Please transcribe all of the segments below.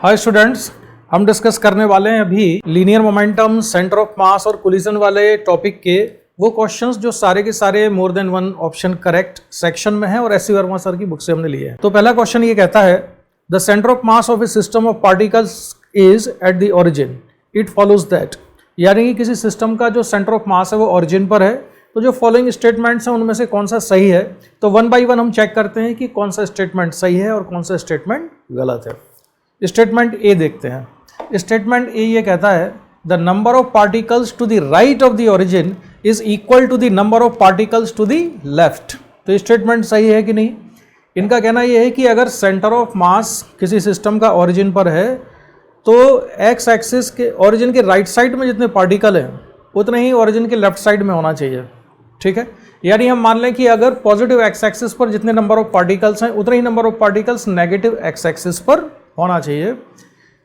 Hi students, हम discuss करने वाले हैं अभी लीनियर मोमेंटम, सेंटर ऑफ मास और कोलिजन वाले टॉपिक के वो क्वेश्चंस जो सारे के सारे more than one option correct section में हैं और एस सी वर्मा सर की बुक से हमने लिए हैं। तो पहला क्वेश्चन ये कहता है the centre of mass of A system of particles is at the origin, it follows that. यानी कि किसी सिस्टम का जो सेंटर ऑफ मास है वो ओरिजिन पर है, तो जो फॉलोइंग स्टेटमेंट्स हैं उनमें से कौन सा सही है। तो वन बाई वन हम चेक करते हैं कि कौन सा स्टेटमेंट सही है और कौन सा स्टेटमेंट गलत है। स्टेटमेंट ए देखते हैं। स्टेटमेंट ए ये कहता है the number of particles to the right of the origin is equal to the number of particles to the left. तो स्टेटमेंट सही है कि नहीं। इनका कहना यह है कि अगर सेंटर ऑफ मास किसी सिस्टम का ओरिजिन पर है तो एक्स एक्सिस के ओरिजिन के राइट साइड में जितने पार्टिकल हैं उतने ही ओरिजिन के लेफ्ट साइड में होना चाहिए। ठीक है, यानी हम मान लें कि अगर पॉजिटिव एक्स एक्सिस पर जितने नंबर ऑफ पार्टिकल्स हैं उतने ही number of particles negative X axis पर होना चाहिए।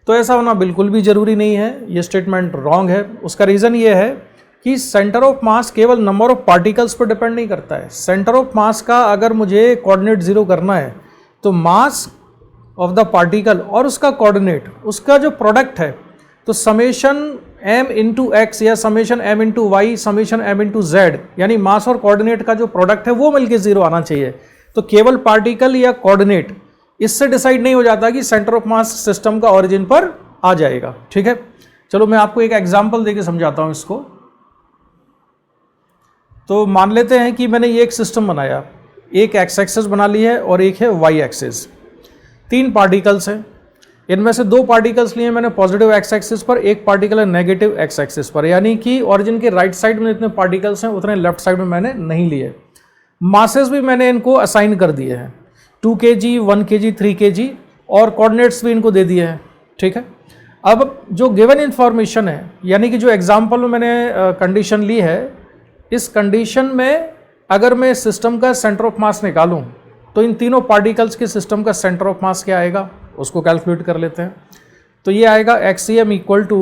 तो ऐसा होना बिल्कुल भी जरूरी नहीं है, ये स्टेटमेंट रॉन्ग है। उसका रीज़न ये है कि सेंटर ऑफ मास केवल नंबर ऑफ पार्टिकल्स पर डिपेंड नहीं करता है। सेंटर ऑफ मास का अगर मुझे कोऑर्डिनेट जीरो करना है तो मास ऑफ द पार्टिकल और उसका कोऑर्डिनेट, उसका जो प्रोडक्ट है, तो समेशन m इंटू एक्स या summation m into Y summation m into Z, यानी मास और कोऑर्डिनेट का जो प्रोडक्ट है वो मिलके जीरो आना चाहिए। तो केवल पार्टिकल या कोऑर्डिनेट इससे डिसाइड नहीं हो जाता कि सेंटर ऑफ मास सिस्टम का ओरिजिन पर आ जाएगा। ठीक है, चलो मैं आपको एक एग्जांपल देके समझाता हूं इसको। तो मान लेते हैं कि मैंने ये एक सिस्टम बनाया, एक एक्स एक्सिस बना ली है और एक है वाई एक्सिस। तीन पार्टिकल्स हैं, इनमें से दो पार्टिकल्स लिए मैंने पॉजिटिव एक्स एक्सिस पर, एक पार्टिकल है नेगेटिव एक्स एक्सिस पर। यानी कि ओरिजिन के राइट साइड में जितने पार्टिकल्स हैं उतने लेफ्ट साइड में मैंने नहीं लिए। मासेस भी मैंने इनको असाइन कर दिए हैं, 2 kg, 1 kg, 3 kg, और कोऑर्डिनेट्स भी इनको दे दिए हैं। ठीक है, अब जो गिवन इंफॉर्मेशन है, यानी कि जो एग्जांपल में मैंने कंडीशन ली है, इस कंडीशन में अगर मैं सिस्टम का सेंटर ऑफ मास निकालूं तो इन तीनों पार्टिकल्स के सिस्टम का सेंटर ऑफ मास क्या आएगा उसको कैलकुलेट कर लेते हैं। तो ये आएगा X C M equal to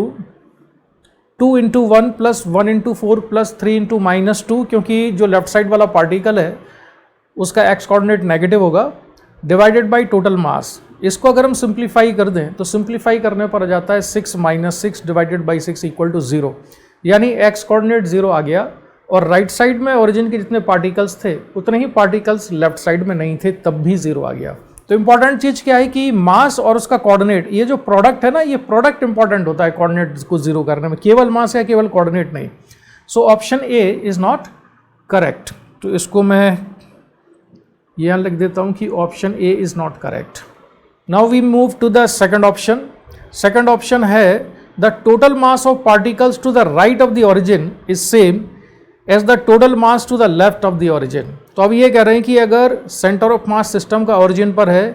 2 into 1 plus 1 into 4 plus 3 into -2, क्योंकि जो लेफ्ट साइड वाला पार्टिकल है उसका एक्स कोऑर्डिनेट नेगेटिव होगा, डिवाइडेड बाई टोटल मास। इसको अगर हम सिंप्लीफाई कर दें तो सिंप्लीफाई करने पर आ जाता है 6 - 6 डिवाइडेड बाई 6 इक्वल टू 0, यानी एक्स कोऑर्डिनेट 0 आ गया और राइट साइड में ओरिजिन के जितने पार्टिकल्स थे उतने ही पार्टिकल्स लेफ्ट साइड में नहीं थे, तब भी 0 आ गया। तो इंपॉर्टेंट चीज़ क्या है कि मास और उसका कोऑर्डिनेट, ये जो प्रोडक्ट है ना, ये प्रोडक्ट इंपॉर्टेंट होता है कोऑर्डिनेट को 0 करने में, केवल मास या केवल कोऑर्डिनेट नहीं। So option A is not correct. तो इसको मैं यहाँ लिख देता हूँ कि option A is not correct. Now we move to the second option. Second option है the total mass of particles to the right of the origin is same as the total mass to the left of the origin. तो अब ये कह रहे हैं कि अगर centre of mass system का ओरिजिन पर है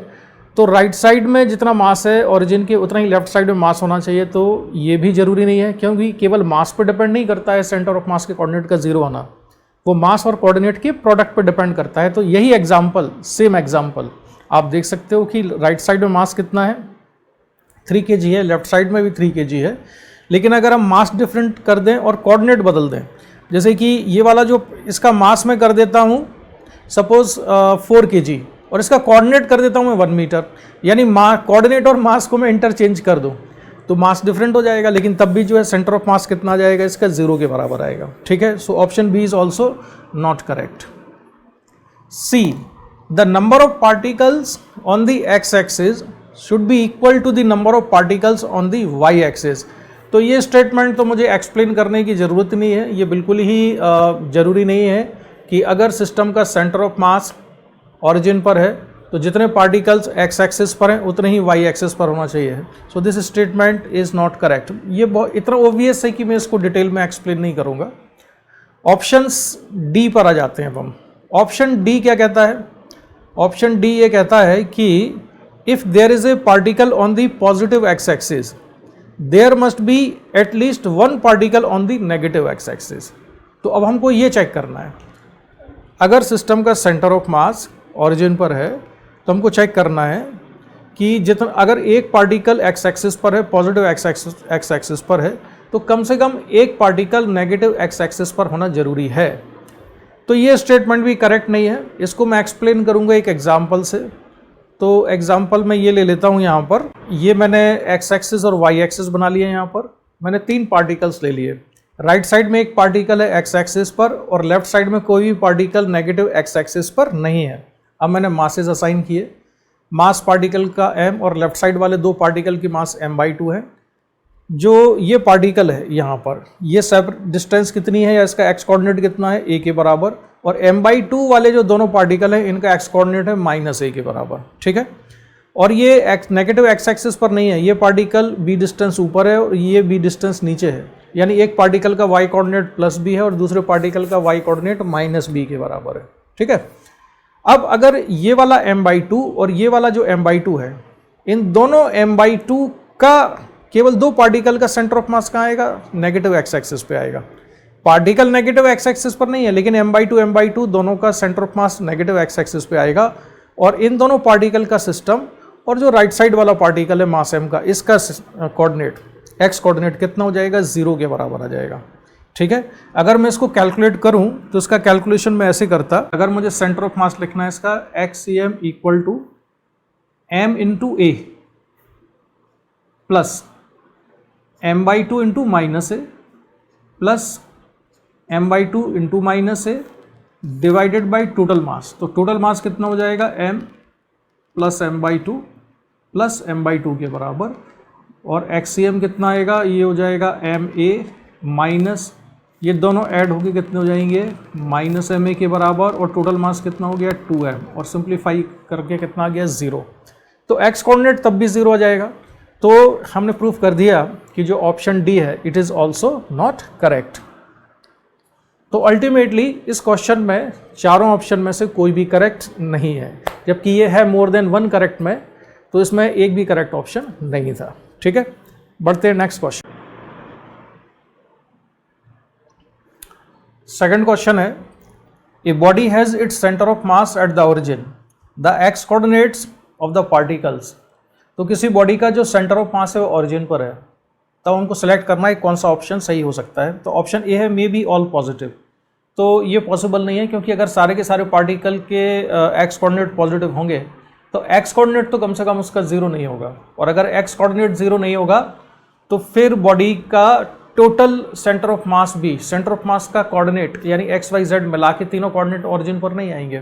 तो राइट साइड में जितना मास है ओरिजिन के उतना ही लेफ्ट साइड में मास होना चाहिए। तो ये भी जरूरी नहीं है, क्योंकि केवल मास पर डिपेंड नहीं करता है सेंटर ऑफ मास के कोऑर्डिनेट का 0 आना, वो मास और कोऑर्डिनेट के प्रोडक्ट पर डिपेंड करता है। तो यही एग्जांपल, सेम एग्जांपल आप देख सकते हो कि राइट साइड में मास कितना है, 3 kg है, लेफ्ट साइड में भी 3 kg है। लेकिन अगर हम मास डिफरेंट कर दें और कोऑर्डिनेट बदल दें, जैसे कि ये वाला जो इसका मास मैं कर देता हूँ सपोज 4 kg और इसका कोऑर्डिनेट कर देता हूँ मैं 1 मीटर, यानी कोऑर्डिनेट और मास को मैं इंटरचेंज कर दूँ तो मास डिफरेंट हो जाएगा, लेकिन तब भी जो है सेंटर ऑफ मास कितना आ जाएगा, इसका 0 के बराबर आएगा। ठीक है, so option B is also not correct. C the number of particles on the X axis should be equal to the number of particles on the Y axis. तो ये स्टेटमेंट तो मुझे एक्सप्लेन करने की ज़रूरत नहीं है, ये बिल्कुल ही ज़रूरी नहीं है कि अगर सिस्टम का सेंटर ऑफ मास ऑरिजिन पर है तो जितने पार्टिकल्स एक्स एक्सिस पर हैं उतने ही वाई एक्सिस पर होना चाहिए। सो this statement is not correct. ये बहुत इतना ओब्वियस है कि मैं इसको डिटेल में एक्सप्लेन नहीं करूँगा। ऑप्शंस डी पर आ जाते हैं अब हम। ऑप्शन डी क्या कहता है? ऑप्शन डी ये कहता है कि if there is a particle on the positive X axis there must be at least 1 particle on the negative X axis. तो अब हमको ये चेक करना है, अगर सिस्टम का सेंटर ऑफ मास ऑरिजिन पर है तो हमको चेक करना है कि जितना, अगर एक पार्टिकल एक्स एक्सिस पर है, पॉजिटिव एक्स एक्सिस पर है, तो कम से कम एक पार्टिकल नेगेटिव एक्स एक्सिस पर होना जरूरी है। तो ये स्टेटमेंट भी करेक्ट नहीं है, इसको मैं एक्सप्लेन करूंगा एक एग्जांपल से। तो एग्जाम्पल मैं ये ले लेता हूँ यहाँ पर, ये मैंने एक्स एक्सिस और वाई एक्सिस बना लिया है। यहाँ पर मैंने 3 पार्टिकल्स ले लिए। राइट साइड में एक पार्टिकल है एक्स एक्सिस पर और लेफ्ट साइड में कोई भी पार्टिकल नेगेटिव एक्स एक्सिस पर नहीं है। अब मैंने मासेस असाइन किए, मास पार्टिकल का m और लेफ्ट साइड वाले 2 पार्टिकल की मास m/2 है। जो ये पार्टिकल है यहाँ पर, ये डिस्टेंस कितनी है या इसका एक्स कोऑर्डिनेट कितना है, a के बराबर, और m/2 वाले जो दोनों पार्टिकल हैं इनका एक्स कोऑर्डिनेट है -a के बराबर। ठीक है, और ये नेगेटिव एक्स एक्सिस पर नहीं है, ये पार्टिकल b डिस्टेंस ऊपर है और ये b डिस्टेंस नीचे है, यानी एक पार्टिकल का y कोऑर्डिनेट +b है और दूसरे पार्टिकल का y कोऑर्डिनेट -b के बराबर है। ठीक है, अब अगर ये वाला m/2 और ये वाला जो m/2 है, इन दोनों m/2 का केवल 2 पार्टिकल का सेंटर ऑफ मास कहाँ आएगा, नेगेटिव एक्स एक्सिस पे आएगा। पार्टिकल नेगेटिव एक्स एक्सिस पर नहीं है, लेकिन m/2 दोनों का centre of mass negative X axis पे आएगा, और इन दोनों पार्टिकल का सिस्टम और जो राइट साइड वाला पार्टिकल है मास m का, इसका कोऑर्डिनेट एक्स कोऑर्डिनेट कितना हो जाएगा, 0 के बराबर आ जाएगा। ठीक है, अगर मैं इसको कैलकुलेट करूं तो इसका कैलकुलेशन मैं ऐसे करता, अगर मुझे सेंटर ऑफ मास लिखना है इसका XCM = m × a plus m/2 × -a plus m/2 × -a divided by total मास। तो टोटल मास कितना हो जाएगा, m plus m/2 plus m/2 के बराबर, और XCM कितना आएगा, ये हो जाएगा ma माइनस, ये दोनों ऐड होके कितने हो जाएंगे, -ma के बराबर, और टोटल मास कितना हो गया 2m, और सिंप्लीफाई करके कितना आ गया 0। तो x कोऑर्डिनेट तब भी 0 आ जाएगा। तो हमने प्रूफ कर दिया कि जो ऑप्शन डी है it is also not correct. तो अल्टीमेटली इस क्वेश्चन में चारों ऑप्शन में से कोई भी करेक्ट नहीं है, जबकि ये है मोर देन 1 करेक्ट में, तो इसमें एक भी करेक्ट ऑप्शन नहीं था। ठीक है, बढ़ते हैं नेक्स्ट क्वेश्चन। सेकंड क्वेश्चन है, a body has its centre of mass at the origin, the x coordinates of the particles. तो किसी बॉडी का जो सेंटर ऑफ मास है वो ओरिजिन पर है, तब हमको सेलेक्ट करना है कौन सा ऑप्शन सही हो सकता है। तो ऑप्शन ए है मे बी ऑल पॉजिटिव। तो ये पॉसिबल नहीं है, क्योंकि अगर सारे के सारे पार्टिकल के एक्स कोऑर्डिनेट पॉजिटिव होंगे तो एक्स कोऑर्डिनेट तो कम से कम उसका 0 नहीं होगा, और अगर एक्स कोऑर्डिनेट 0 नहीं होगा तो फिर बॉडी का टोटल सेंटर ऑफ मास भी, सेंटर ऑफ मास का कोऑर्डिनेट यानी एक्स वाई जेड मिला के तीनों कोऑर्डिनेट ओरिजिन पर नहीं आएंगे,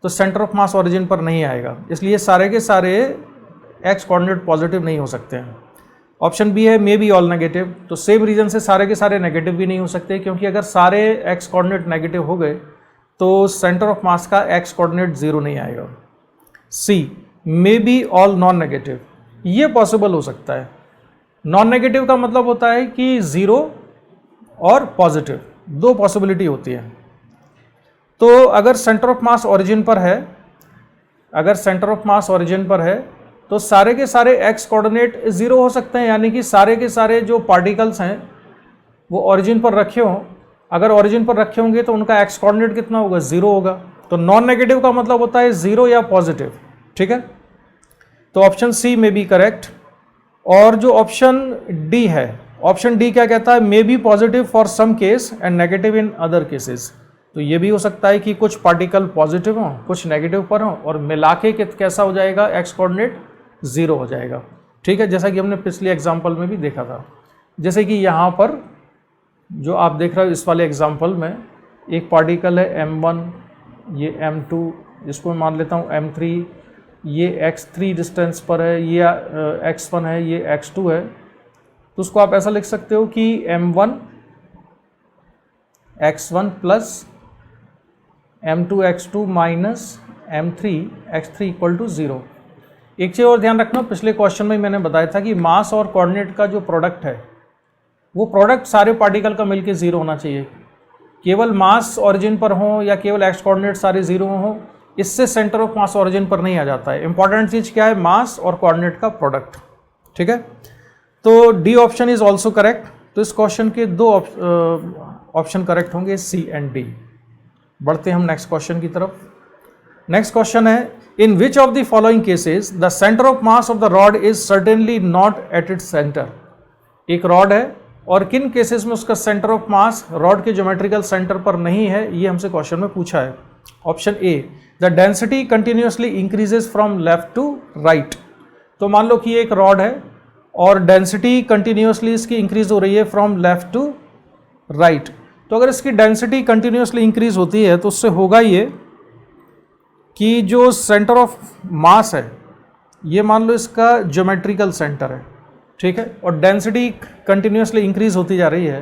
तो सेंटर ऑफ मास ओरिजिन पर नहीं आएगा, इसलिए सारे के सारे एक्स कोऑर्डिनेट पॉजिटिव नहीं हो सकते हैं। ऑप्शन बी है मे बी ऑल नेगेटिव। तो सेम रीजन से सारे के सारे नेगेटिव भी नहीं हो सकते, क्योंकि अगर सारे एक्स कोऑर्डिनेट नेगेटिव हो गए तो सेंटर ऑफ मास का एक्स कोऑर्डिनेट 0 नहीं आएगा। C may be all non negative, ये पॉसिबल हो सकता है। नॉन नेगेटिव का मतलब होता है कि 0 और पॉजिटिव, 2 पॉसिबिलिटी होती है। तो अगर सेंटर ऑफ मास ओरिजिन पर है, अगर सेंटर ऑफ मास ओरिजिन पर है तो सारे के सारे एक्स कोऑर्डिनेट 0 हो सकते हैं, यानी कि सारे के सारे जो पार्टिकल्स हैं वो ओरिजिन पर रखे हों। अगर ओरिजिन पर रखे होंगे तो उनका एक्स कोऑर्डिनेट कितना होगा, 0 होगा। तो नॉन नेगेटिव का मतलब होता है 0 या पॉजिटिव। ठीक है, तो ऑप्शन सी में बी करेक्ट। और जो ऑप्शन डी है, ऑप्शन डी क्या कहता है, may be positive for some case and negative in other cases. तो ये भी हो सकता है कि कुछ पार्टिकल पॉजिटिव हों, कुछ नेगेटिव पर हों, और मिला के कैसा हो जाएगा, एक्स कोऑर्डिनेट 0 हो जाएगा। ठीक है, जैसा कि हमने पिछले एग्जाम्पल में भी देखा था। जैसे कि यहाँ पर जो आप देख रहे हो इस वाले एग्जाम्पल में एक पार्टिकल है m1, ये m2, इसको मैं मान लेता हूँ m3, ये x3 डिस्टेंस पर है, ये x1 है, ये x2 है। तो उसको आप ऐसा लिख सकते हो कि m1 x1 plus m2 x2 minus m3 x3 = 0। एक चीज़ और ध्यान रखना, पिछले क्वेश्चन में मैंने बताया था कि मास और कोऑर्डिनेट का जो प्रोडक्ट है वो प्रोडक्ट सारे पार्टिकल का मिलके 0 होना चाहिए। केवल मास ओरिजिन पर हो या केवल एक्स कोऑर्डिनेट सारे 0 हो, इससे सेंटर ऑफ मास ओरिजिन पर नहीं आ जाता है। इंपॉर्टेंट चीज़ क्या है, मास और कोऑर्डिनेट का प्रोडक्ट। ठीक है, तो D option is also correct. तो इस क्वेश्चन के 2 ऑप्शन करेक्ट होंगे, सी एंड डी। बढ़ते हैं हम नेक्स्ट क्वेश्चन की तरफ। नेक्स्ट क्वेश्चन है, in which of the following cases the centre of mass of the rod is certainly not at its centre. एक रॉड है और किन केसेस में उसका सेंटर ऑफ मास रॉड के ज्योमेट्रिकल सेंटर पर नहीं है, ये हमसे क्वेश्चन में पूछा है। Option A, the density continuously increases from left to right. तो मान लो कि ये एक रॉड है और डेंसिटी कंटिन्यूसली इसकी इंक्रीज हो रही है फ्रॉम लेफ्ट टू राइट। तो अगर इसकी डेंसिटी कंटिन्यूसली इंक्रीज होती है तो उससे होगा ये कि जो सेंटर ऑफ मास है ये मान लो इसका ज्योमेट्रिकल सेंटर है, ठीक है, और डेंसिटी कंटिन्यूसली इंक्रीज होती जा रही है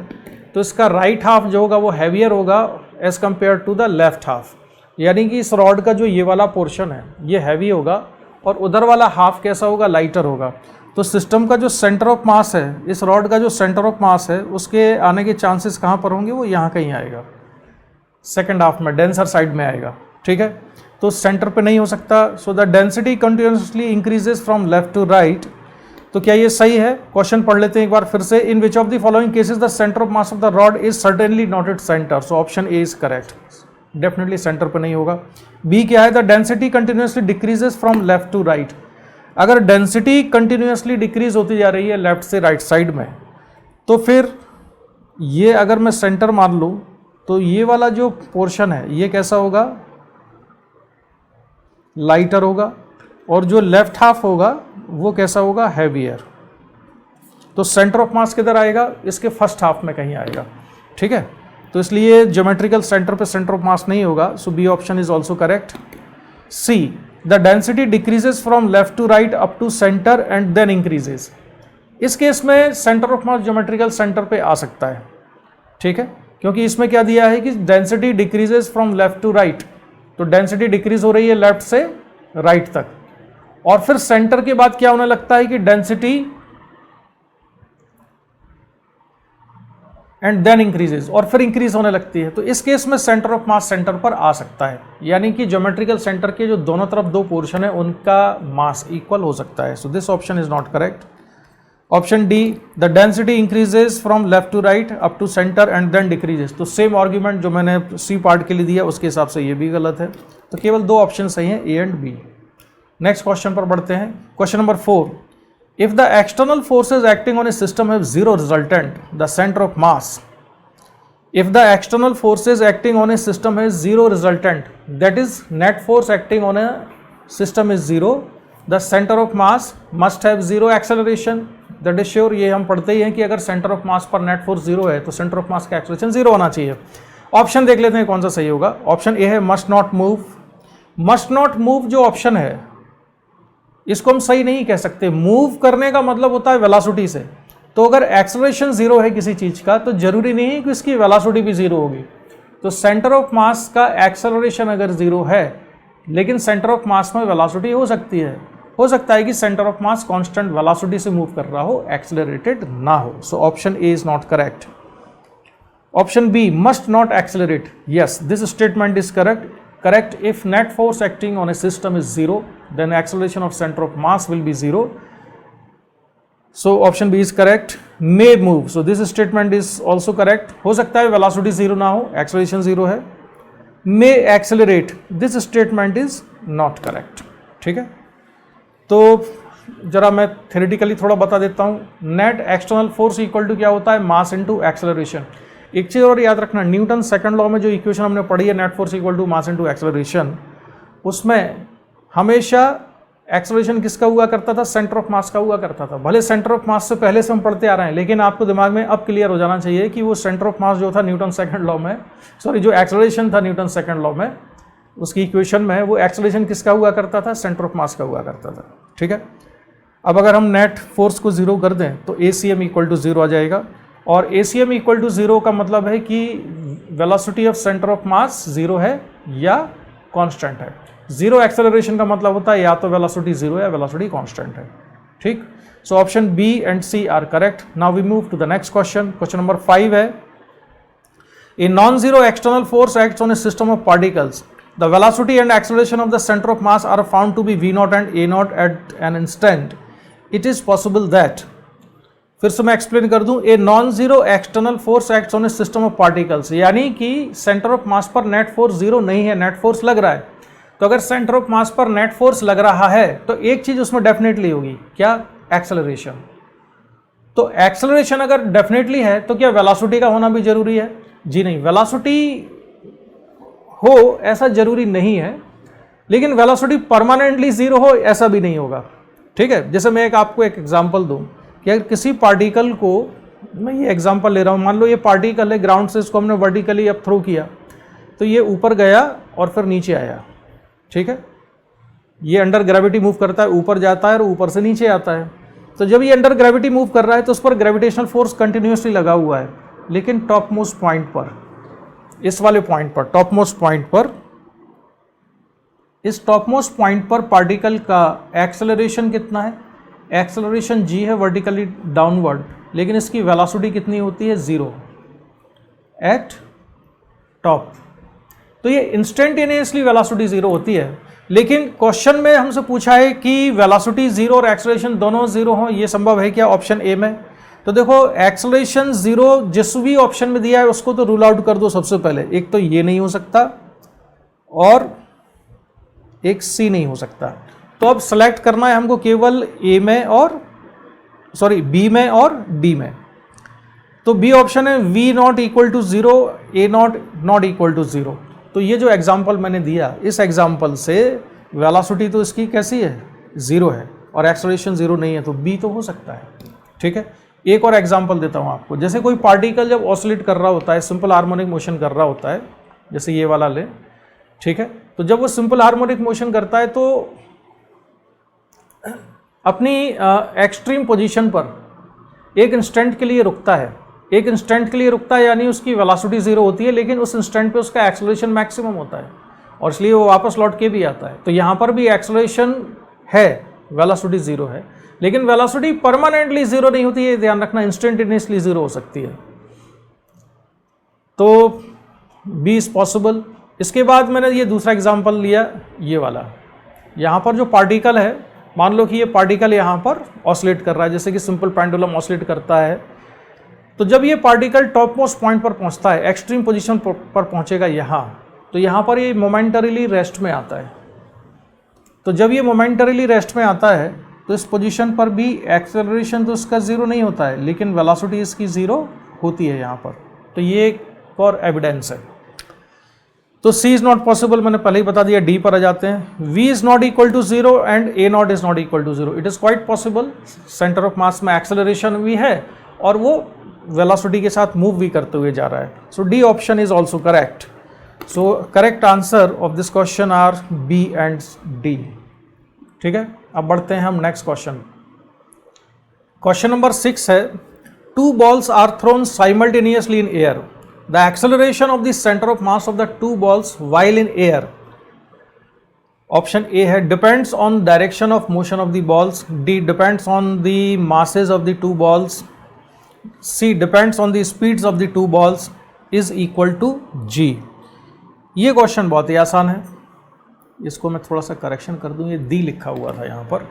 तो इसका राइट हाफ जो होगा वो हैवियर होगा as compare to the left half. यानी कि इस रॉड का जो ये वाला पोर्शन है ये हैवी होगा और उधर वाला हाफ कैसा होगा, लाइटर होगा। तो सिस्टम का जो सेंटर ऑफ मास है, इस रॉड का जो सेंटर ऑफ मास है उसके आने के चांसेस कहाँ पर होंगे, वो यहाँ कहीं आएगा, सेकेंड हाफ में डेंसर साइड में आएगा, ठीक है। तो सेंटर पे नहीं हो सकता। So the density continuously increases from left to right. तो क्या ये सही है? क्वेश्चन पढ़ लेते हैं एक बार फिर से। In which of the following cases the centre of mass of the rod is certainly not at centre. So option A is correct, definitely centre पे नहीं होगा। बी क्या है? The density continuously decreases from left to right. अगर density continuously decrease होती जा रही है लेफ्ट से राइट साइड में, तो फिर ये अगर मैं सेंटर मान लूँ तो ये वाला जो पोर्शन है ये कैसा होगा, लाइटर होगा, और जो लेफ्ट हाफ होगा वो कैसा होगा, हैवियर। तो सेंटर ऑफ मास किधर आएगा, इसके फर्स्ट हाफ में कहीं आएगा, ठीक है। तो इसलिए ज्योमेट्रिकल सेंटर पे सेंटर ऑफ मास नहीं होगा। So B option is also correct. C, the density decreases from left to right up to centre and then increases. इस केस में centre of mass geometrical centre पे आ सकता है, ठीक है, क्योंकि इसमें क्या दिया है कि density decreases from left to right. तो डेंसिटी डिक्रीज हो रही है लेफ्ट से राइट तक, और फिर सेंटर के बाद क्या होने लगता है कि डेंसिटी एंड देन इंक्रीजेज, और फिर इंक्रीज होने लगती है। तो इस केस में सेंटर ऑफ मास सेंटर पर आ सकता है, यानी कि ज्योमेट्रिकल सेंटर के जो दोनों तरफ दो पोर्शन है उनका मास इक्वल हो सकता है। So this option is not correct. Option D, the density increases from left to right up to centre and then decreases. तो सेम आर्ग्यूमेंट जो मैंने सी पार्ट के लिए दिया उसके हिसाब से ये भी गलत है। तो केवल दो ऑप्शन सही हैं, A and B. Next question पर बढ़ते हैं। Question number 4, if the external forces acting on a system have zero resultant, the centre of mass. If the external forces acting on a system has zero resultant, that is net force acting on a system is zero, the center of mass must have zero acceleration, that is sure। ये हम पढ़ते ही हैं कि अगर centre of मास पर net force zero है तो centre of मास का एक्सेलरेशन जीरो होना चाहिए। ऑप्शन देख लेते हैं कौन सा सही होगा। ऑप्शन ए है must not move. Must not move जो ऑप्शन है इसको हम सही नहीं कह सकते। मूव करने का मतलब होता है वेलोसिटी से। तो अगर एक्सेलरेशन जीरो है किसी चीज का तो जरूरी नहीं है कि उसकी वेलोसिटी भी जीरो होगी। तो सेंटर ऑफ मास का एक्सेलरेशन अगर जीरो है लेकिन सेंटर ऑफ मास में वेलोसिटी हो सकती है, हो सकता है कि centre of mass constant velocity से मूव कर रहा हो, एक्सेलरेटेड ना हो। So option A is not correct. Option B, must not accelerate, yes this statement is correct if net force acting on a system is zero, then acceleration of center of mass will be zero. So option B is correct. May move, so this statement is also correct. हो सकता है velocity zero ना हो, acceleration zero है। May accelerate, this statement is not correct, ठीक है। तो जरा मैं theoretically थोड़ा बता देता हूँ। Net external force equal to क्या होता है, मास इनटू एक्सेलरेशन। एक चीज़ और याद रखना, न्यूटन सेकंड लॉ में जो इक्वेशन हमने पढ़ी है net force equal to mass into acceleration, उसमें हमेशा एक्सेलरेशन किसका हुआ करता था, सेंटर ऑफ मास का हुआ करता था। भले सेंटर ऑफ मास से पहले से हम पढ़ते आ रहे हैं, लेकिन आपको दिमाग में अब क्लियर हो जाना चाहिए कि वो सेंटर ऑफ मास जो था न्यूटन सेकंड लॉ में, सॉरी जो एक्सेलरेशन था न्यूटन सेकंड लॉ में, उसकी इक्वेशन में वो एक्सेलरेशन किसका हुआ करता था, सेंटर ऑफ मास का हुआ करता था, ठीक है। अब अगर हम नेट फोर्स को जीरो कर दें तो ACM इक्वल टू जीरो आ जाएगा, और ACM इक्वल टू जीरो का मतलब है कि velocity of centre of mass zero है या कांस्टेंट है। जीरो एक्सेलरेशन का मतलब होता है या तो वेलोसिटी जीरो या वेलोसिटी कांस्टेंट है, ठीक। So option B and C are correct. Now we move to the next question. Question number 5 है, a non zero external force acts on a system of particles, the velocity and acceleration of the centre of mass are found to be V0 and A0 at an instant, it is possible that. फिर से मैं explain कर दूं, ए non zero external force acts on a system of particles, यानी कि centre of मास पर net force zero नहीं है, नेट फोर्स लग रहा है। तो अगर सेंटर ऑफ मास पर नेट फोर्स लग रहा है तो एक चीज उसमें डेफिनेटली होगी, क्या, एक्सेलरेशन। तो एक्सेलरेशन अगर डेफिनेटली है तो क्या वेलोसिटी का होना भी जरूरी है? जी नहीं, वेलोसिटी हो ऐसा जरूरी नहीं है, लेकिन वेलोसिटी परमानेंटली जीरो हो ऐसा भी नहीं होगा। ठीक है, जैसे मैं आपको एक एग्जांपल दूं कि अगर किसी पार्टिकल को, मैं ये एग्जांपल ले रहा हूं, मान लो ये पार्टिकल है, ग्राउंड से इसको हमने वर्टिकली अब थ्रो किया तो ये ऊपर गया और फिर नीचे आया। ठीक है, ये अंडर ग्रेविटी मूव करता है, ऊपर जाता है और ऊपर से नीचे आता है। तो जब ये अंडर ग्रेविटी मूव कर रहा है तो उस पर ग्रेविटेशनल फोर्स कंटिन्यूसली लगा हुआ है, लेकिन टॉप मोस्ट पॉइंट पर, इस वाले पॉइंट पर, टॉप मोस्ट पॉइंट पर, इस टॉप मोस्ट पॉइंट पर पार्टिकल का एक्सेलरेशन कितना है? एक्सेलरेशन g है वर्टिकली डाउनवर्ड, लेकिन इसकी वेलोसिटी कितनी होती है? 0 एट टॉप। तो ये इंस्टेंटेनियसली वेलोसिटी 0 होती है, लेकिन क्वेश्चन में हमसे पूछा है कि वेलोसिटी 0 और एक्सेलरेशन दोनों 0 हो, ये संभव है क्या? ऑप्शन ए में। तो देखो एक्सेलरेशन 0 जिस भी ऑप्शन में दिया है उसको तो रूल आउट कर दो सबसे पहले। एक तो ये नहीं हो सकता और एक सी नहीं हो सकता। तो अब सेलेक्ट करना है हमको केवल ए में और बी में और डी में। तो बी ऑप्शन है v naught equal to 0, a naught naught equal to 0। तो ये जो एग्जांपल मैंने दिया, इस एग्जांपल से वेलोसिटी तो इसकी कैसी है? 0 है और एक्सेलरेशन 0 नहीं है, तो बी तो हो सकता है। ठीक है, एक और एग्जांपल देता हूँ आपको। जैसे कोई पार्टिकल जब ऑसिलेट कर रहा होता है, सिंपल हार्मोनिक मोशन कर रहा होता है, जैसे ये वाला ले, ठीक है, तो जब वो सिंपल हार्मोनिक मोशन करता है तो अपनी एक्सट्रीम पोजीशन पर एक इंस्टेंट के लिए रुकता है। एक इंस्टेंट के लिए रुकता है यानी उसकी वेलोसिटी 0 होती है, लेकिन उस इंस्टेंट पे उसका एक्सेलरेशन मैक्सिमम होता है और इसलिए वो वापस लौट के भी आता है। तो यहाँ पर भी एक्सेलरेशन है, वेलोसिटी 0 है, लेकिन वेलोसिटी परमानेंटली 0 नहीं होती है, ध्यान रखना, इंस्टेंटेनियसली 0 हो सकती है। तो बी इज पॉसिबल। इसके बाद मैंने ये दूसरा एग्जांपल लिया, ये वाला। यहाँ पर जो पार्टिकल है, मान लो कि ये पार्टिकल यहाँ पर ऑसिलेट कर रहा है, जैसे कि सिंपल पेंडुलम ऑसिलेट करता है। तो जब ये पार्टिकल टॉप मोस्ट पॉइंट पर पहुँचता है, एक्सट्रीम पोजीशन पर पहुँचेगा यहाँ, तो यहाँ पर ये मोमेंटरीली रेस्ट में आता है। तो जब ये मोमेंटरीली रेस्ट में आता है तो इस पोजीशन पर भी एक्सेलरेशन तो इसका 0 नहीं होता है, लेकिन वेलोसिटी इसकी 0 होती है यहाँ पर। तो ये एक और एविडेंस है। तो C इज नॉट पॉसिबल, मैंने पहले ही बता दिया। D पर आ जाते हैं। V is not equal to 0 and A naught is not equal to 0। It is quite possible. Centre of mass में एक्सेलरेशन भी है और वो वेलोसिटी के साथ मूव भी करते हुए जा रहा है। So D option is also correct. So correct answer of this question are B and D। ठीक है, अब बढ़ते हैं हम नेक्स्ट क्वेश्चन। क्वेश्चन नंबर 6 है, 2 balls are thrown simultaneously in air. The acceleration of the center of mass of the 2 balls while in air, option A है depends on direction of motion of the balls, D depends on the masses of the 2 balls, C depends on the speeds of the 2 balls, is equal to G। ये question बहुत ही आसान है, इसको मैं थोड़ा सा correction कर दूं, ये D लिखा हुआ था यहाँ पर।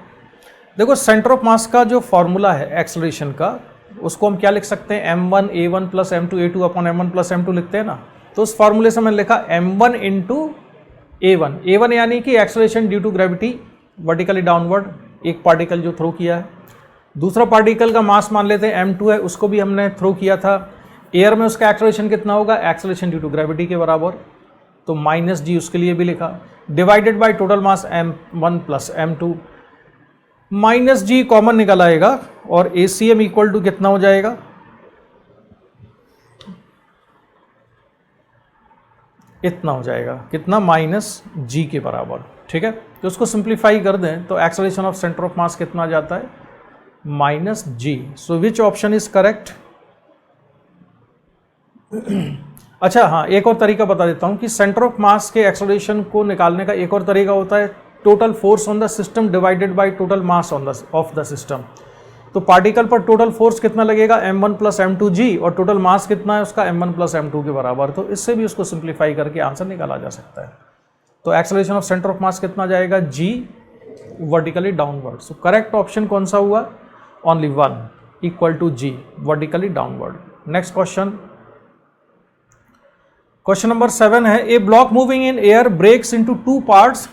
देखो सेंटर ऑफ मास का जो फॉर्मूला है एक्सेलरेशन का, उसको हम क्या लिख सकते हैं? m1 a1 plus m2 a2 upon m1 plus m2 लिखते हैं ना। तो उस फॉर्मूले से मैंने लिखा m1 इंटू a1 यानी कि acceleration due to gravity vertically downward, एक पार्टिकल जो थ्रो किया है। दूसरा पार्टिकल का मास मान लेते हैं m2 है, उसको भी हमने थ्रो किया था। एयर में उसका एक्सेलरेशन कितना होगा? एक्सेलरेशन ड्यू टू ग्रेविटी के बराबर, तो माइनस जी उसके लिए भी लिखा, divided by total mass m1 plus m2। Minus g common निकल आएगा और ACM इक्वल टू कितना हो जाएगा? इतना हो जाएगा, कितना? माइनस जी के बराबर। ठीक है, तो उसको सिंप्लीफाई कर दें तो acceleration of centre of mass कितना जाता है? Minus g. So which option is correct? अच्छा हाँ, एक और तरीका बता देता हूं कि सेंटर ऑफ मास के एक्सेलरेशन को निकालने का एक और तरीका होता है total force on the system divided by total mass of the system. तो पार्टिकल पर टोटल फोर्स कितना लगेगा? m1 प्लस m2g, और टोटल मास कितना है उसका? m1 प्लस m2 के बराबर। तो इससे भी उसको सिंप्लीफाई करके आंसर निकाला जा सकता है। तो acceleration of centre of mass कितना जाएगा? g vertically downward. So correct option कौन सा हुआ? Only 1 equal to g vertically downward. Next question, question number 7 है, a block moving in air breaks into 2 parts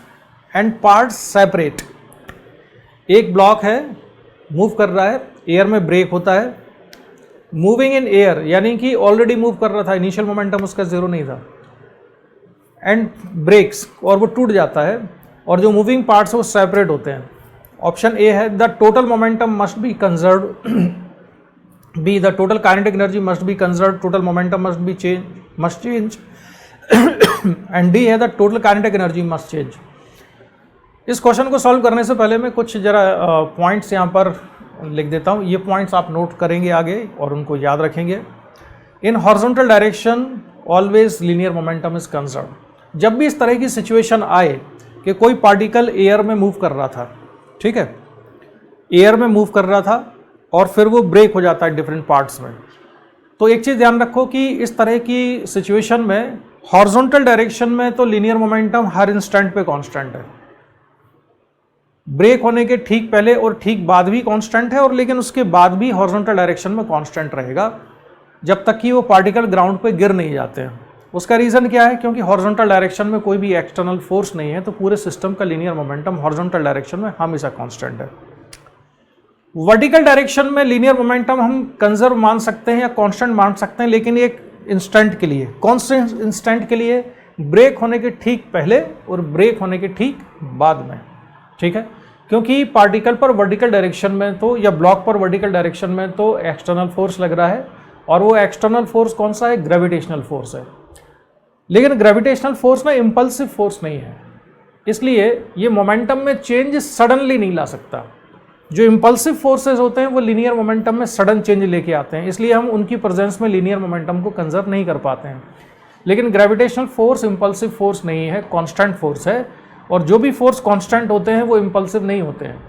and parts separate. एक block है, move कर रहा है, एयर में ब्रेक होता है। मूविंग इन एयर यानी कि ऑलरेडी मूव कर रहा था, इनिशियल मोमेंटम उसका 0 नहीं था, एंड ब्रेक्स, और वो टूट जाता है। और जो मूविंग पार्ट्स है वो सेपरेट होते हैं। ऑप्शन ए है the total momentum must be conserved, B the total kinetic energy must be conserved, total momentum must change and D है the total kinetic energy must change. इस question को solve करने से पहले मैं कुछ जरा पॉइंट्स यहाँ पर लिख देता हूँ। ये पॉइंट्स आप नोट करेंगे आगे और उनको याद रखेंगे। In horizontal direction always linear momentum is conserved. जब भी इस तरह की सिचुएशन आए कि कोई पार्टिकल एयर में मूव कर रहा था, ठीक है, एयर में मूव कर रहा था और फिर वो ब्रेक हो जाता है डिफरेंट पार्ट्स में, तो एक चीज़ ध्यान रखो कि इस तरह की सिचुएशन में हॉरिजॉन्टल डायरेक्शन में तो लीनियर मोमेंटम हर इंस्टेंट पे कांस्टेंट है, ब्रेक होने के ठीक पहले और ठीक बाद भी कांस्टेंट है, और लेकिन उसके बाद भी हॉरिजॉन्टल डायरेक्शन में कांस्टेंट रहेगा जब तक कि वो पार्टिकल ग्राउंड पे गिर नहीं जाते हैं। उसका रीज़न क्या है? क्योंकि हॉरिजॉन्टल डायरेक्शन में कोई भी एक्सटर्नल फोर्स नहीं है, तो पूरे सिस्टम का लीनियर मोमेंटम हॉरिजॉन्टल डायरेक्शन में हमेशा कांस्टेंट है। वर्टिकल डायरेक्शन में लीनियर मोमेंटम हम कंजर्व मान सकते हैं या कांस्टेंट मान सकते हैं, लेकिन एक इंस्टेंट के लिए, कांस्टेंट इंस्टेंट के लिए, ब्रेक होने के ठीक पहले और ब्रेक होने के ठीक बाद में, ठीक है। क्योंकि पार्टिकल पर वर्टिकल डायरेक्शन में तो, या ब्लॉक पर वर्टिकल डायरेक्शन में तो एक्सटर्नल फोर्स लग रहा है, और वो एक्सटर्नल फोर्स कौन सा है? ग्रेविटेशनल फोर्स है। लेकिन ग्रेविटेशनल फोर्स ना इम्पल्सिव फोर्स नहीं है, इसलिए ये मोमेंटम में चेंज सडनली नहीं ला सकता। जो इम्पल्सिव फोर्सेस होते हैं वो लीनियर मोमेंटम में सडन चेंज लेके आते हैं, इसलिए हम उनकी प्रेजेंस में लीनियर मोमेंटम को कंजर्व नहीं कर पाते हैं। लेकिन ग्रेविटेशनल फोर्स इम्पल्सिव फोर्स नहीं है, कांस्टेंट फोर्स है, और जो भी फोर्स कांस्टेंट होते हैं वो इम्पल्सिव नहीं होते हैं।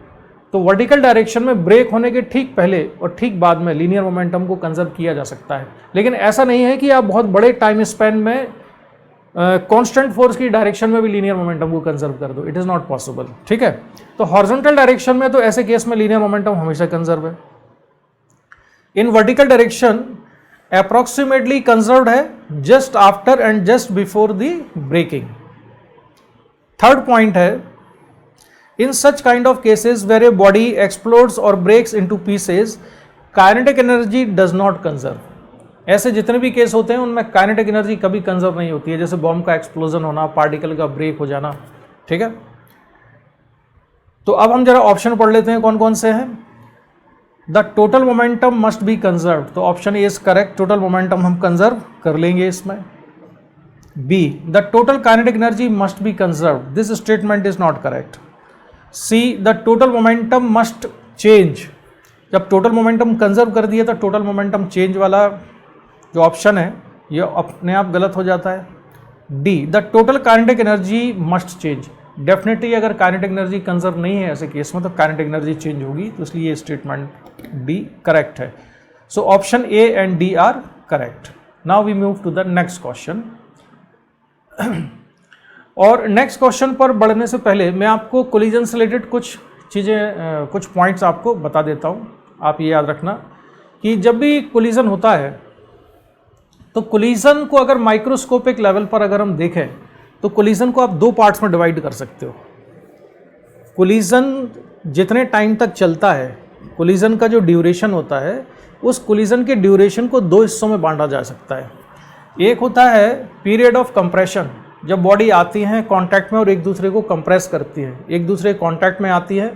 तो वर्टिकल डायरेक्शन में ब्रेक होने के ठीक पहले और ठीक बाद में लीनियर मोमेंटम को कंजर्व किया जा सकता है। लेकिन ऐसा नहीं है कि आप बहुत बड़े टाइम स्पैन में कांस्टेंट फोर्स की डायरेक्शन में भी लीनियर मोमेंटम को कंजर्व कर दो, इट इज़ नॉट पॉसिबल, ठीक है। तो हॉरिजॉन्टल डायरेक्शन में तो ऐसे केस में लीनियर मोमेंटम हमेशा कंजर्व है। In vertical direction approximately conserved है just after and just before the breaking. Third point है in such kind of cases where a body explodes और breaks into pieces kinetic energy does not conserve. ऐसे जितने भी case होते हैं उनमें kinetic energy कभी कंजर्व नहीं होती है, जैसे बॉम्ब का एक्सप्लोजन होना, पार्टिकल का ब्रेक हो जाना, ठीक है। तो अब हम जरा ऑप्शन पढ़ लेते हैं कौन कौन से हैं। The total momentum must be conserve, तो option A is correct, total momentum हम कंजर्व कर लेंगे इसमें। B the total kinetic energy must be conserve, this statement is not correct. C the total momentum must change, जब total momentum conserve कर दिया तो total momentum change वाला जो ऑप्शन है ये अपने आप गलत हो जाता है। D the total kinetic energy must change, definitely अगर काइनेटिक एनर्जी कंजर्व नहीं है ऐसे केस में तो काइनेटिक एनर्जी चेंज होगी, तो इसलिए ये स्टेटमेंट डी करेक्ट है। So option A and D are correct. Now we move to the next question. और नेक्स्ट क्वेश्चन पर बढ़ने से पहले मैं आपको कोलिजन से रिलेटेड कुछ चीज़ें, कुछ पॉइंट्स आपको बता देता हूँ। आप ये याद रखना कि जब भी कोलिजन होता है तो कोलिजन को अगर माइक्रोस्कोपिक लेवल पर अगर हम देखें तो कोलिजन को आप दो पार्ट्स में डिवाइड कर सकते हो। कोलिजन जितने टाइम तक चलता है, कोलिजन का जो ड्यूरेशन होता है, उस कोलिजन के ड्यूरेशन को दो हिस्सों में बांटा जा सकता है। एक होता है पीरियड ऑफ कंप्रेशन, जब बॉडी आती है कांटेक्ट में और एक दूसरे को कंप्रेस करती है, एक दूसरे कांटेक्ट में आती है,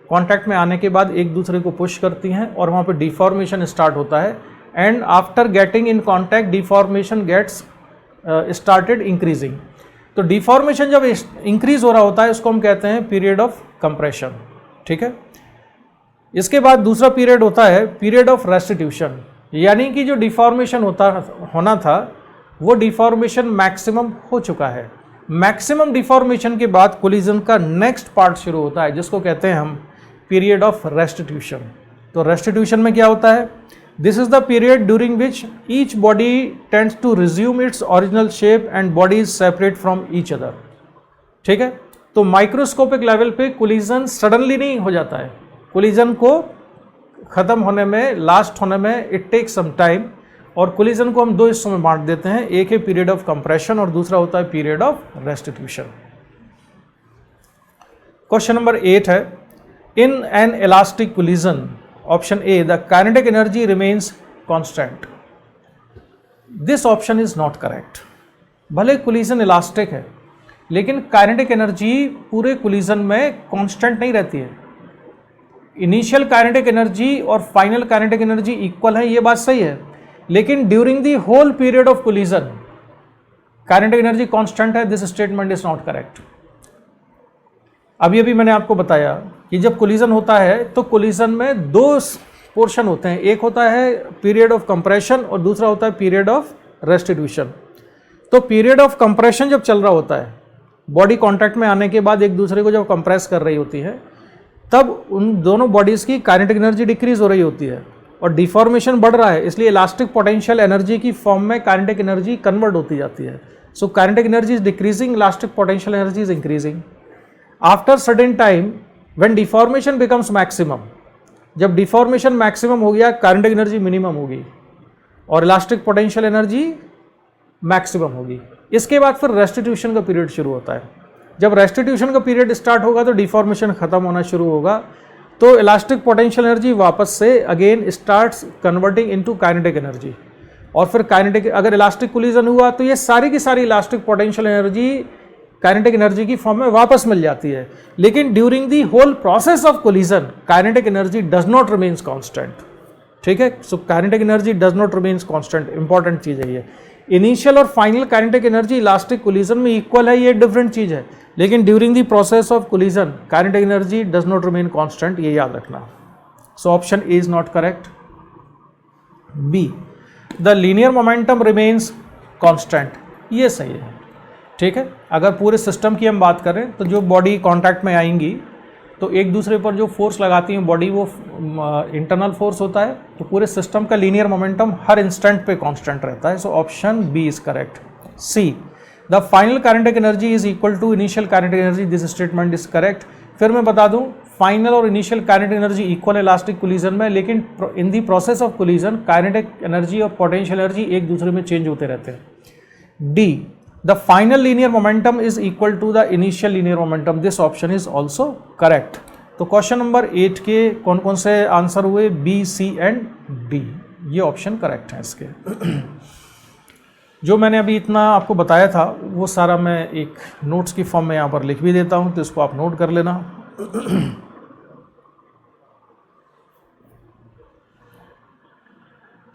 कांटेक्ट में आने के बाद एक दूसरे को पुश करती हैं और वहाँ पे डिफॉर्मेशन स्टार्ट होता है, and after getting in contact deformation gets started increasing. तो डिफॉर्मेशन जब इंक्रीज हो रहा होता है उसको हम कहते हैं पीरियड ऑफ कंप्रेशन, ठीक है। इसके बाद दूसरा पीरियड होता है पीरियड ऑफ रेस्टिट्यूशन, यानी कि जो डिफॉर्मेशन होना था वो डिफॉर्मेशन मैक्सिमम हो चुका है। मैक्सिमम डिफॉर्मेशन के बाद कोलिजन का नेक्स्ट पार्ट शुरू होता है जिसको कहते हैं हम पीरियड ऑफ रेस्टिट्यूशन। तो रेस्टिट्यूशन में क्या होता है? This is the period during which each body tends to resume its original shape and body is separate from each other, ठीक है। तो माइक्रोस्कोपिक लेवल पे कोलिजन सडनली नहीं हो जाता है, कोलिजन को खत्म होने में, लास्ट होने में इट टेक्स सम टाइम, और कोलिजन को हम दो हिस्सों में बांट देते हैं, एक है पीरियड ऑफ कंप्रेशन और दूसरा होता है period of restitution. Question number 8 है in an elastic collision, option A the kinetic energy remains constant. This option is not correct. भले कोलिजन इलास्टिक है लेकिन काइनेटिक एनर्जी पूरे कोलिजन में कांस्टेंट नहीं रहती है। इनिशियल काइनेटिक एनर्जी और फाइनल काइनेटिक एनर्जी इक्वल है, ये बात सही है, लेकिन during the whole period of collision kinetic energy constant है। This statement is not correct. अभी मैंने आपको बताया कि जब कोलिजन होता है तो कोलिजन में दो पोर्शन होते हैं, एक होता है पीरियड ऑफ कंप्रेशन और दूसरा होता है पीरियड ऑफ रेस्टिट्यूशन। तो पीरियड ऑफ कंप्रेशन जब चल रहा होता है, बॉडी कांटेक्ट में आने के बाद एक दूसरे को जब कंप्रेस कर रही होती है, तब उन दोनों बॉडीज की काइनेटिक एनर्जी डिक्रीज हो रही होती है और डिफॉर्मेशन बढ़ रहा है, इसलिए इलास्टिक पोटेंशियल एनर्जी की फॉर्म में काइनेटिक एनर्जी कन्वर्ट होती जाती है। So kinetic energy is decreasing, elastic potential energy is increasing. After certain time when deformation becomes maximum, जब डिफॉर्मेशन मैक्सिमम हो गया काइनेटिक एनर्जी मिनिमम होगी और इलास्टिक पोटेंशियल एनर्जी मैक्सिमम होगी। इसके बाद फिर रेस्टिट्यूशन का पीरियड शुरू होता है। जब रेस्टिट्यूशन का पीरियड स्टार्ट होगा तो डिफॉर्मेशन खत्म होना शुरू होगा, तो इलास्टिक पोटेंशियल एनर्जी वापस से again starts converting into kinetic energy. और फिर काइनेटिक, अगर इलास्टिक कोलिजन हुआ तो ये सारी की सारी elastic potential energy kinetic energy की फॉर्म में वापस मिल जाती है। लेकिन during the whole process of collision kinetic energy does not remains constant. ठीक है, so kinetic energy does not remains constant, important चीज है ये। इनिशियल और final kinetic energy elastic collision में इक्वल है, ये डिफरेंट चीज है, लेकिन during the process of collision kinetic energy does not remain constant, ये याद रखना। So option A is not correct. B, the linear momentum remains constant, ये सही है। ठीक है, अगर पूरे सिस्टम की हम बात करें तो जो बॉडी कांटेक्ट में आएंगी तो एक दूसरे पर जो फोर्स लगाती है बॉडी, वो इंटरनल फोर्स होता है, तो पूरे सिस्टम का लीनियर मोमेंटम हर इंस्टेंट पे कांस्टेंट रहता है। So option B is correct. C, the final kinetic energy is equal to initial kinetic energy, this statement is correct. फिर मैं बता दूं, फाइनल और इनिशियल काइनेटिक एनर्जी इक्वल है इलास्टिक कोलिजन में, लेकिन in the process of collision kinetic energy और potential energy एक दूसरे में चेंज होते रहते हैं। D, the final linear momentum is equal to the initial linear momentum, this option is also correct। तो क्वेश्चन नंबर 8 के कौन कौन से आंसर हुए? बी, सी एंड डी, ये ऑप्शन करेक्ट है इसके। जो मैंने अभी इतना आपको बताया था वो सारा मैं एक नोट्स की फॉर्म में यहाँ पर लिख भी देता हूँ, तो इसको आप नोट कर लेना।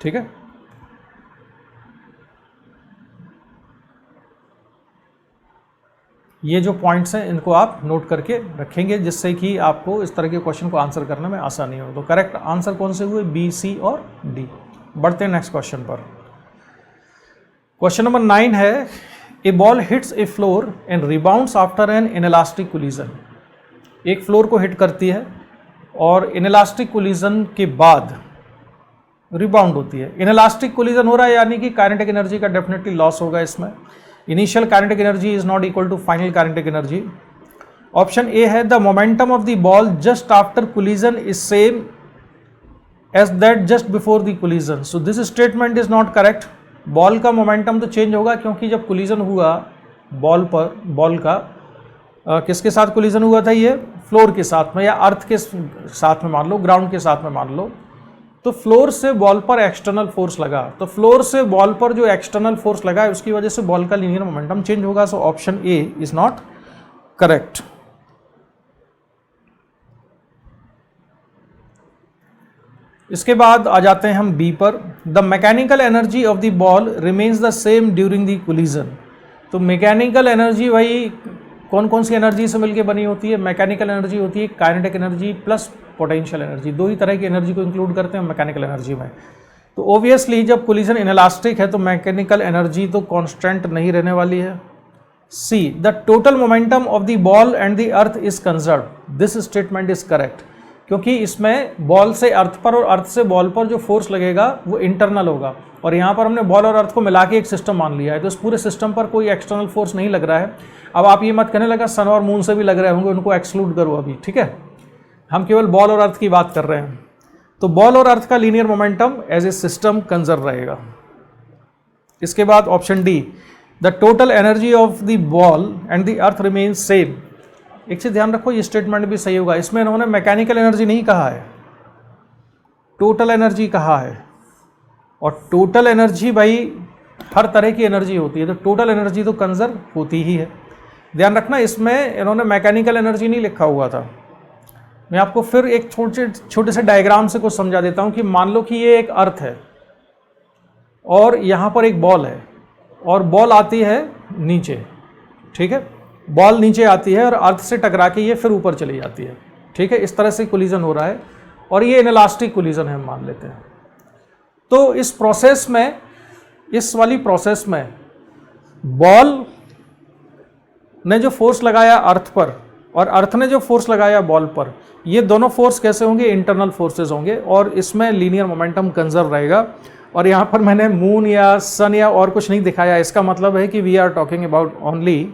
ठीक है, ये जो पॉइंट्स हैं इनको आप नोट करके रखेंगे, जिससे कि आपको इस तरह के क्वेश्चन को आंसर करने में आसानी हो। तो करेक्ट आंसर कौन से हुए? बी, सी और डी। बढ़ते हैं नेक्स्ट क्वेश्चन पर। क्वेश्चन नंबर 9 है, a ball hits a floor and rebounds after an inelastic collision. एक फ्लोर को हिट करती है और इनइलास्टिक कोलिजन के बाद रिबाउंड होती है। इनइलास्टिक कोलिजन हो रहा है यानी कि काइनेटिक एनर्जी का डेफिनेटली लॉस होगा इसमें। Initial kinetic energy is not equal to final kinetic energy. Option A है, the momentum of the ball just after collision is same as that just before the collision. So this statement is not correct. Ball का momentum तो change होगा, क्योंकि जब collision हुआ ball का किसके साथ कोलिजन हुआ था? ये फ्लोर के साथ में या अर्थ के साथ में मान लो, ग्राउंड के साथ में मान लो। तो फ्लोर से बॉल पर एक्सटर्नल फोर्स लगा, तो फ्लोर से बॉल पर जो एक्सटर्नल फोर्स लगा है उसकी वजह से बॉल का लीनियर मोमेंटम चेंज होगा। सो option A is not correct. इसके बाद आ जाते हैं हम बी पर। The mechanical energy of the ball remains the same during the collision. तो मैकेनिकल एनर्जी भाई कौन कौन सी एनर्जी से मिलकर बनी होती है? मैकेनिकल एनर्जी होती है kinetic energy plus potential energy, दो ही तरह की एनर्जी को इंक्लूड करते हैं मैकेनिकल एनर्जी में। तो ऑब्वियसली जब कोलिजन इनइलास्टिक है तो मैकेनिकल एनर्जी तो कांस्टेंट नहीं रहने वाली है। C, the total momentum of the ball and the earth is conserve, this statement is correct, क्योंकि इसमें बॉल से अर्थ पर और अर्थ से बॉल पर जो फोर्स लगेगा वो इंटरनल होगा, और यहाँ पर हमने बॉल और अर्थ को मिला के एक सिस्टम मान लिया है, तो इस पूरे सिस्टम पर कोई एक्सटर्नल फोर्स नहीं लग रहा है। अब आप ये मत कहने लगा सन और मून से भी लग रहे होंगे, उनको एक्सक्लूड करो अभी, ठीक है, हम केवल बॉल और अर्थ की बात कर रहे हैं। तो बॉल और अर्थ का linear momentum as a system conserve रहेगा। इसके बाद option D, the total energy of the ball and the earth remain same. एक चीज ध्यान रखो, ये स्टेटमेंट भी सही होगा, इसमें इन्होंने मैकेनिकल एनर्जी नहीं कहा है, टोटल एनर्जी कहा है, और टोटल एनर्जी भाई हर तरह की एनर्जी होती है, तो टोटल एनर्जी तो कंजर्व होती ही है। ध्यान रखना इसमें इन्होंने मैकेनिकल एनर्जी नहीं लिखा हुआ था। मैं आपको फिर एक छोटे से डायग्राम से कुछ समझा देता हूँ कि मान लो कि ये एक अर्थ है और यहाँ पर एक बॉल है और बॉल आती है नीचे, ठीक है, बॉल नीचे आती है और अर्थ से टकरा के ये फिर ऊपर चली जाती है, ठीक है, इस तरह से कोलिजन हो रहा है और ये इनइलास्टिक कोलिजन है हम मान लेते हैं। तो इस प्रोसेस में, इस वाली प्रोसेस में बॉल ने जो फोर्स लगाया अर्थ पर और अर्थ ने जो फोर्स लगाया बॉल पर, ये दोनों फोर्स कैसे होंगे, इंटरनल फोर्सेस होंगे और इसमें लीनियर मोमेंटम कंजर्व रहेगा। और यहाँ पर मैंने मून या सन या और कुछ नहीं दिखाया, इसका मतलब है कि we are talking about only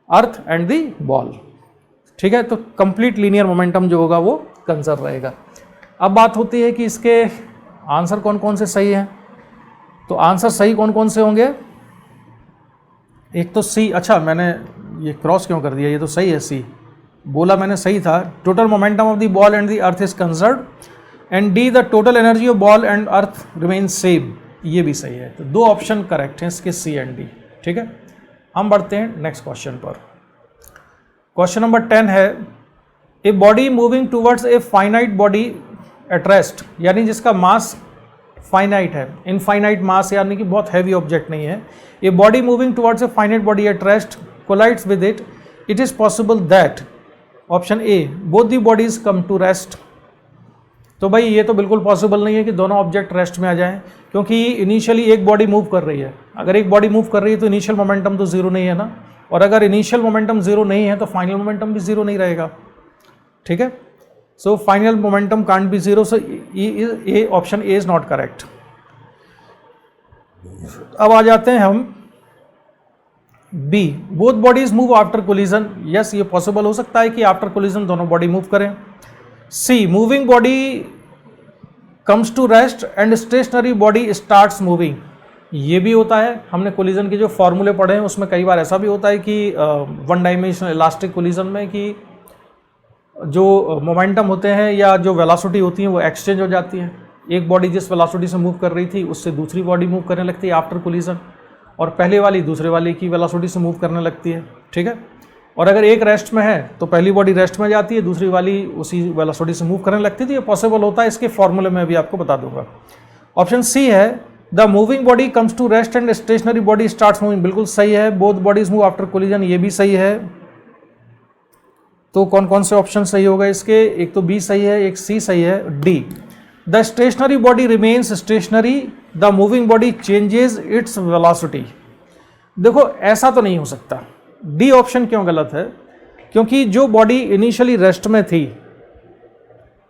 earth and the ball, ठीक है। तो कंप्लीट लीनियर मोमेंटम जो होगा वो कंजर्व रहेगा। अब बात होती है कि इसके आंसर कौन कौन से सही हैं। तो आंसर सही कौन कौन से होंगे, एक तो सी, अच्छा मैंने ये क्रॉस क्यों कर दिया, ये तो सही है, सी बोला मैंने सही था, total momentum of the ball and the earth is conserved, and D the total energy of ball and earth remain same, ये भी सही है। तो दो ऑप्शन करेक्ट हैं इसके, सी एंड डी, ठीक है। हम बढ़ते हैं नेक्स्ट क्वेश्चन पर। क्वेश्चन नंबर 10 है, a body moving towards a finite body at rest, यानी जिसका मास फाइनाइट है, इनफाइनाइट मास यानी कि बहुत हैवी ऑब्जेक्ट नहीं है। A body moving towards a finite body at rest collides with it, it is possible that, option A, both the bodies come to rest. तो भाई ये तो बिल्कुल पॉसिबल नहीं है कि दोनों ऑब्जेक्ट रेस्ट में आ जाएं, क्योंकि इनिशियली एक बॉडी मूव कर रही है। अगर एक बॉडी मूव कर रही है तो इनिशियल मोमेंटम तो जीरो नहीं है ना, और अगर इनिशियल मोमेंटम जीरो नहीं है तो फाइनल मोमेंटम भी जीरो नहीं रहेगा, ठीक है। सो final momentum can't be zero, so a option A is not correct. अब आ जाते हैं हम B, both bodies move after collision, yes ये पॉसिबल हो सकता है कि आफ्टर कोलिजन दोनों बॉडी मूव करें। C, moving body comes to rest and stationary body starts moving, ये भी होता है। हमने कोलिजन के जो फॉर्मूले पढ़े हैं उसमें कई बार ऐसा भी होता है कि वन डायमेंशनल इलास्टिक कोलिजन में कि जो मोमेंटम होते हैं या जो वेलोसिटी होती है वो एक्सचेंज हो जाती है। एक बॉडी जिस वेलोसिटी से मूव कर रही थी उससे दूसरी बॉडी मूव करने लगती है आफ्टर कोलिजन, और पहले वाली दूसरे वाले की वेलोसिटी से मूव करने लगती है, ठीक है। और अगर एक रेस्ट में है तो पहली बॉडी रेस्ट में जाती है, दूसरी वाली उसी वेलोसिटी से मूव करने लगती है। तो ये पॉसिबल होता है, इसके फॉर्मूले में भी आपको बता दूंगा। ऑप्शन सी है, the moving body comes to rest and stationary body starts moving, बिल्कुल सही है। Both bodies move after collision, ये भी सही है। तो कौन कौन से ऑप्शन सही होगा इसके, एक तो बी सही है, एक सी सही है। D, the stationary body remains stationary, the moving body changes its velocity. देखो ऐसा तो नहीं हो सकता, डी ऑप्शन क्यों गलत है, क्योंकि जो बॉडी इनिशियली रेस्ट में थी,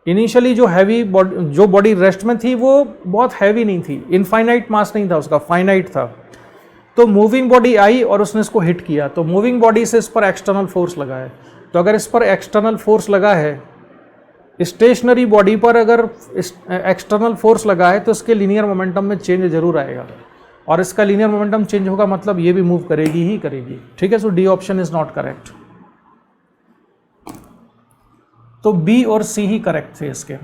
इनिशियली जो बॉडी रेस्ट में थी वो बहुत हैवी नहीं थी, इनफाइनाइट मास नहीं था उसका, फाइनाइट था। तो मूविंग बॉडी आई और उसने इसको हिट किया, तो मूविंग बॉडी से इस पर एक्सटर्नल फोर्स लगा है। तो अगर इस पर एक्सटर्नल फोर्स लगा है, स्टेशनरी बॉडी पर अगर एक्सटर्नल फोर्स लगा है तो इसके लीनियर मोमेंटम में चेंज जरूर आएगा, और इसका लीनियर मोमेंटम चेंज होगा मतलब ये भी मूव करेगी ही करेगी, ठीक है। So D option is not correct. तो बी और सी ही करेक्ट थे इसके।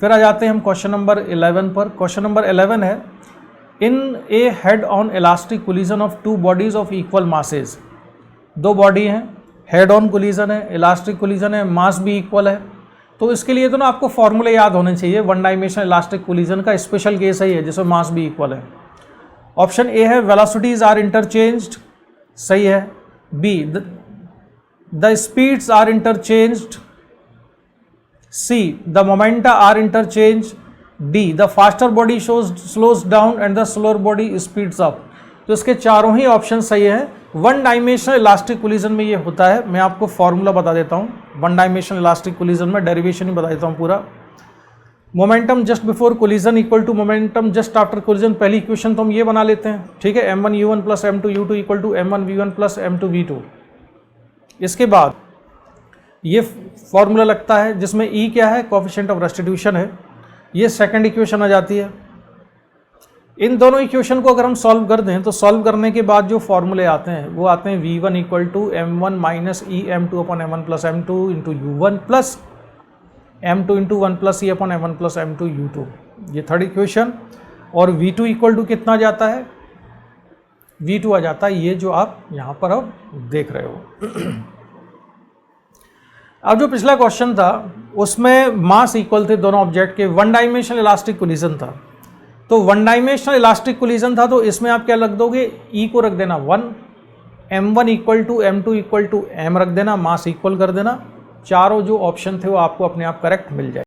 फिर आ जाते हैं हम क्वेश्चन नंबर 11 पर। क्वेश्चन नंबर 11 है, in a head on elastic collision of two bodies of equal masses, दो बॉडी हैं, हेड ऑन कोलिजन है, इलास्टिक कोलिजन है, मास भी इक्वल है। तो इसके लिए तो ना आपको फॉर्मूले याद होने चाहिए। वन डायमेंशनल इलास्टिक कोलिजन का स्पेशल केस है ये जिसमें मास भी इक्वल है। ऑप्शन ए है, वेलोसिटीज आर इंटरचेंज्ड, सही है। B, the speeds are interchanged. C, the momenta are interchange. D, the faster body slows down and the slower body speeds up. तो इसके चारों ही ऑप्शन सही है। वन डायमेंशनल इलास्टिक कोलिजन में ये होता है। मैं आपको फॉर्मूला बता देता हूँ। वन डायमेंशनल इलास्टिक कोलिजन में डेरिवेशन ही बता देता हूँ पूरा। Momentum just before collision equal to momentum just after collision. पहली इक्वेशन तो हम ये बना लेते हैं, ठीक है। m1u1 plus m2u2 equal to m1v1 plus m2v2। इसके बाद ये फॉर्मूला लगता है जिसमें E क्या है, कोएफिशिएंट ऑफ रेस्टिट्यूशन है। ये सेकंड इक्वेशन आ जाती है। इन दोनों इक्वेशन को अगर हम सॉल्व कर दें तो सॉल्व करने के बाद जो फॉर्मूले आते हैं वो आते हैं v1 equal to m1 minus e m2 upon m1 plus m2 into u1 plus m2 into 1 plus e upon m1 plus m2 u2। ये थर्ड इक्वेशन। और v2 इक्वल टू कितना जाता है, V2 आ जाता है, ये जो आप यहाँ पर अब देख रहे हो। अब जो पिछला क्वेश्चन था उसमें मास इक्वल थे दोनों ऑब्जेक्ट के, वन डायमेंशनल इलास्टिक कोलिजन था, तो वन डायमेंशनल इलास्टिक कोलिजन था तो इसमें आप क्या रख दोगे, E को रख देना 1, M1 equal to M2 equal to M रख देना, मास इक्वल कर देना। चारों जो ऑप्शन थे वो आपको अपने आप करेक्ट मिल जाए।